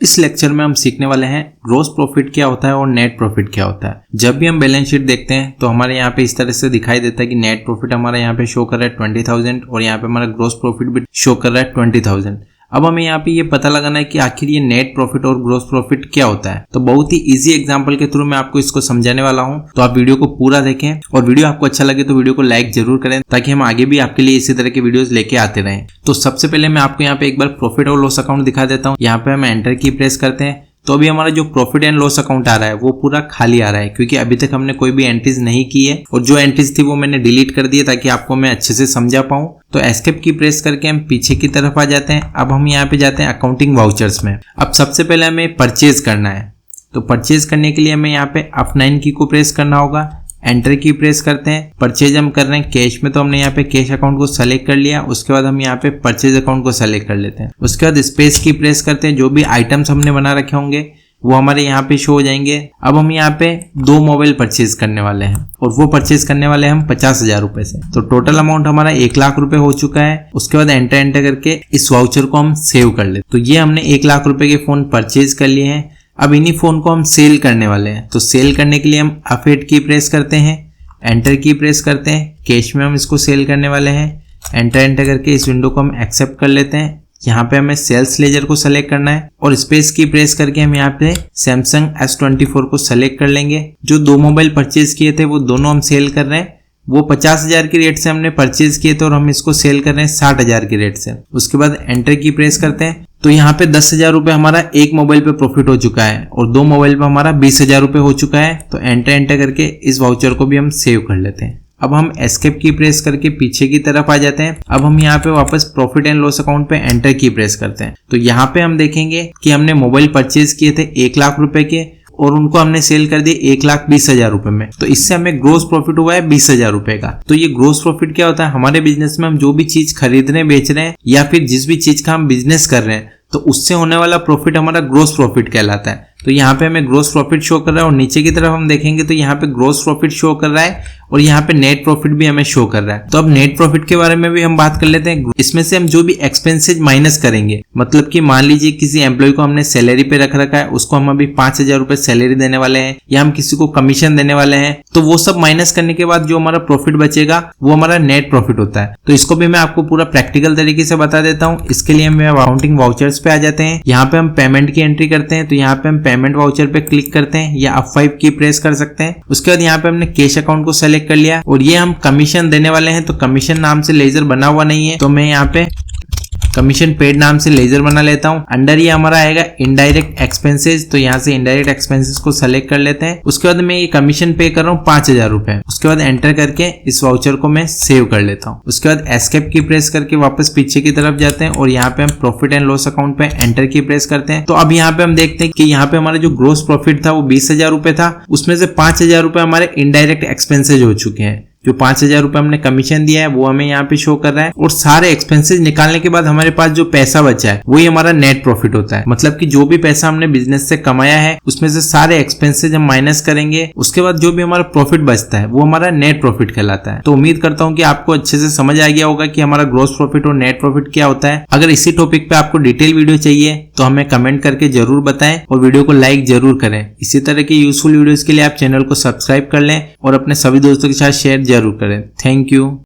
इस लेक्चर में हम सीखने वाले हैं ग्रॉस प्रॉफिट क्या होता है और नेट प्रॉफिट क्या होता है। जब भी हम बैलेंस शीट देखते हैं तो हमारे यहाँ पे इस तरह से दिखाई देता है कि नेट प्रॉफिट हमारा यहाँ पे शो कर रहा है 20,000 और यहाँ पे हमारा ग्रॉस प्रॉफिट भी शो कर रहा है 20,000। अब हमें यहाँ पे ये पता लगाना है कि आखिर ये नेट प्रॉफिट और ग्रॉस प्रॉफिट क्या होता है। तो बहुत ही इजी एग्जांपल के थ्रू मैं आपको इसको समझाने वाला हूँ, तो आप वीडियो को पूरा देखें और वीडियो आपको अच्छा लगे तो वीडियो को लाइक जरूर करें ताकि हम आगे भी आपके लिए इसी तरह के वीडियोस लेके आते रहें। तो सबसे पहले मैं आपको यहाँ पे एक बार प्रॉफिट और लॉस अकाउंट दिखा देता हूँ। यहाँ पे हम एंटर की प्रेस करते हैं तो अभी हमारा जो प्रॉफिट एंड लॉस अकाउंट आ रहा है वो पूरा खाली आ रहा है, क्योंकि अभी तक हमने कोई भी एंट्रीज नहीं की है और जो एंट्रीज थी वो मैंने डिलीट कर दी है ताकि आपको मैं अच्छे से समझा पाऊं। तो एस्केप की प्रेस करके हम पीछे की तरफ आ जाते हैं। अब हम यहाँ पे जाते हैं अकाउंटिंग वाउचर्स में। अब सबसे पहले हमें परचेज करना है, तो परचेज करने के लिए हमें यहाँ पे F9 की को प्रेस करना होगा, एंटर की प्रेस करते हैं। परचेज हम कर रहे हैं कैश में, तो हमने यहाँ पे कैश अकाउंट को सेलेक्ट कर लिया। उसके बाद हम यहाँ पे परचेज अकाउंट को सेलेक्ट कर लेते हैं। उसके बाद स्पेस की प्रेस करते हैं। जो भी आइटम्स हमने बना रखे होंगे वो हमारे यहाँ पे शो हो जाएंगे। अब हम यहाँ पे 2 मोबाइल परचेज करने वाले हैं और वो परचेज करने वाले हैं हम 50,000 रुपए से। तो टोटल अमाउंट हमारा 1 लाख रुपए हो चुका है। उसके बाद एंटर करके इस वाउचर को हम सेव कर लेते। तो ये हमने 1 लाख रुपए के फोन परचेज कर लिए हैं। अब इन्हीं फोन को हम सेल करने वाले हैं। तो सेल करने के लिए हम F8 की प्रेस करते हैं, एंटर की प्रेस करते हैं। कैश में हम इसको सेल करने वाले हैं। एंटर करके इस विंडो को हम एक्सेप्ट कर लेते हैं। यहाँ पे हमें सेल्स लेजर को सेलेक्ट करना है और स्पेस की प्रेस करके हम यहाँ पे सैमसंग S24 को सेलेक्ट कर लेंगे। जो 2 मोबाइल परचेज किए थे वो दोनों हम सेल कर रहे हैं। वो 50,000 की रेट से हमने परचेज किए थे और हम इसको सेल कर रहे हैं 60,000 की रेट से। उसके बाद एंटर की प्रेस करते हैं तो यहाँ पे 10,000 रुपए हमारा एक मोबाइल पे प्रॉफिट हो चुका है और 2 मोबाइल पे हमारा 20,000 रुपए हो चुका है। तो एंटर करके इस वाउचर को भी हम सेव कर लेते हैं। अब हम एस्केप की प्रेस करके पीछे की तरफ आ जाते हैं। अब हम यहाँ पे वापस प्रॉफिट एंड लॉस अकाउंट पे एंटर की प्रेस करते हैं। तो यहाँ पे हम देखेंगे कि हमने मोबाइल परचेज किए थे 1 लाख रुपए के और उनको हमने सेल कर दिए 1,20,000 रुपए में। तो इससे हमें ग्रोस प्रॉफिट हुआ है 20,000 रुपए का। तो ये ग्रोस प्रॉफिट क्या होता है? हमारे बिजनेस में हम जो भी चीज खरीद रहे हैं, बेच रहे हैं या फिर जिस भी चीज का हम बिजनेस कर रहे हैं तो उससे होने वाला प्रॉफिट हमारा ग्रोस प्रॉफिट कहलाता है। तो यहाँ पे हमें ग्रोस प्रॉफिट शो कर रहा है और नीचे की तरफ हम देखेंगे तो यहाँ पे ग्रोस प्रॉफिट शो कर रहा है और यहाँ पे नेट प्रॉफिट भी हमें शो कर रहा है। तो अब नेट प्रॉफिट के बारे में भी हम बात कर लेते हैं। इसमें से हम जो भी एक्सपेंसेज माइनस करेंगे, मतलब कि मान लीजिए किसी एम्प्लॉय को हमने सैलरी पे रख रखा है, उसको हम अभी 5,000 रुपए सैलरी देने वाले हैं या हम किसी को कमीशन देने वाले हैं, तो वो सब माइनस करने के बाद जो हमारा प्रॉफिट बचेगा वो हमारा नेट प्रॉफिट होता है। तो इसको भी मैं आपको पूरा प्रैक्टिकल तरीके से बता देता हूँ। इसके लिए हम अकाउंटिंग वाउचर्स पे आ जाते हैं। यहाँ पे हम पेमेंट की एंट्री करते हैं। तो यहाँ पे हम पेमेंट वाउचर पे क्लिक करते हैं या F5 की प्रेस कर सकते हैं। उसके बाद यहाँ पे हमने कैश अकाउंट को सेलेक्ट कर लिया और ये हम कमीशन देने वाले हैं। तो कमीशन नाम से लेजर बना हुआ नहीं है, तो मैं यहाँ पे कमीशन पेड नाम से लेजर बना लेता हूँ। अंडर ये हमारा आएगा इनडायरेक्ट एक्सपेंसेस, तो यहाँ से इनडायरेक्ट एक्सपेंसेस को सेलेक्ट कर लेते हैं। उसके बाद मैं ये कमीशन पे कर रहा हूँ 5,000 रुपए। उसके बाद एंटर करके इस वाउचर को मैं सेव कर लेता हूँ। उसके बाद एस्केप की प्रेस करके वापस पीछे की तरफ जाते हैं और यहाँ पे हम प्रॉफिट एंड लॉस अकाउंट पे एंटर की प्रेस करते हैं। तो अब यहाँ पे हम देखते हैं कि यहाँ पे हमारा जो ग्रोस प्रॉफिट था वो 20,000 रुपए था, उसमें से 5,000 रुपए हमारे इनडायरेक्ट एक्सपेंसेज हो चुके हैं। जो 5,000 रुपए हमने कमीशन दिया है वो हमें यहाँ पे शो कर रहा है और सारे एक्सपेंसेस निकालने के बाद हमारे पास जो पैसा बचा है वही हमारा नेट प्रॉफिट होता है। मतलब कि जो भी पैसा हमने बिजनेस से कमाया है उसमें से सारे एक्सपेंसेस हम माइनस करेंगे, उसके बाद जो भी हमारा प्रॉफिट बचता है वो हमारा नेट प्रॉफिट कहलाता है। तो उम्मीद करता हूँ कि आपको अच्छे से समझ आ गया होगा कि हमारा ग्रोस प्रॉफिट और नेट प्रॉफिट क्या होता है। अगर इसी टॉपिक पे आपको डिटेल वीडियो चाहिए तो हमें कमेंट करके जरूर बताएं और वीडियो को लाइक जरूर करें। इसी तरह की यूजफुल वीडियोस के लिए आप चैनल को सब्सक्राइब कर लें और अपने सभी दोस्तों के साथ शेयर जरूर करें। Thank you.